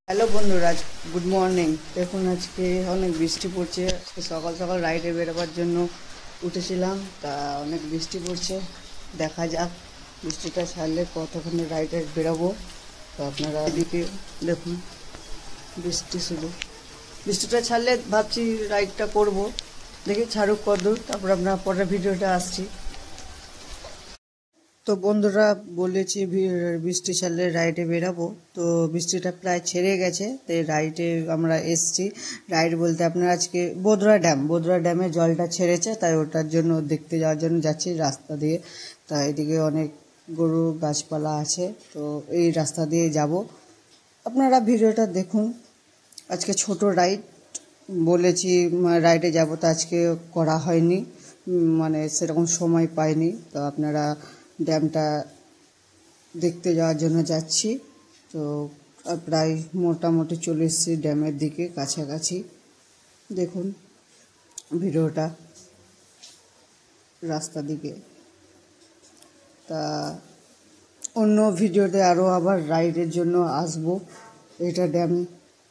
Hello বন্ধুরা, good morning. দেখুন আজকে অনেক বৃষ্টি পড়ছে। আজকে সকাল সকাল রাইডে বেরোবার জন্য উঠেছিলাম, তা অনেক বৃষ্টি পড়ছে। দেখা যাক বৃষ্টিটা ছাড়লে কতক্ষণে রাইডে বেরোবো। তো আপনারা এদিকে দেখুন, বৃষ্টি শুধু বৃষ্টিটা ছাড়লে ভাবছি রাইডটা করব। দেখি ছাড়ুক কতদূর, তারপর আপনার পরের ভিডিওটা আসছি। তো বন্ধুরা বলেছি বৃষ্টি ছাড়লে রাইডে বেরাবো। তো বৃষ্টিটা প্রায় ছেড়ে গেছে, তো রাইডে আমরা এসছি। রাইড বলতে আপনার আজকে বোদরা ড্যামে জলটা ছেড়েছে, তাই ওটার জন্য দেখতে যাওয়ার জন্য যাচ্ছি রাস্তা দিয়ে। তাই এদিকে অনেক গরু গাছপালা আছে, তো এই রাস্তা দিয়ে যাব। আপনারা ভিডিওটা দেখুন। আজকে ছোট রাইড বলেছি, রাইডে যাব, তো আজকে করা হয়নি, মানে সেরকম সময় পাইনি। তো আপনারা ড্যামটা দেখতে যাওয়ার জন্য যাচ্ছি। তো প্রায় মোটামুটি চলে এসেছি ড্যামের দিকে, কাছাকাছি। দেখুন ভিডিওটা রাস্তা দিকে। তা অন্য ভিডিওতে আরও আবার রাইডের জন্য আসবো। এটা ড্যাম,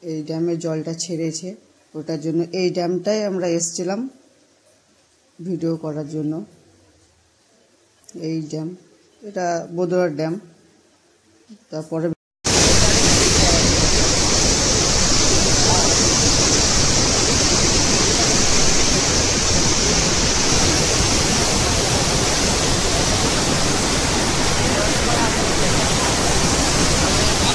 এই ড্যামে জলটা ছেড়েছে, ওটার জন্য এই ড্যামটাই আমরা এসছিলাম ভিডিও করার জন্য। এই ড্যাম, এটা বোদরা ড্যাম। তারপরে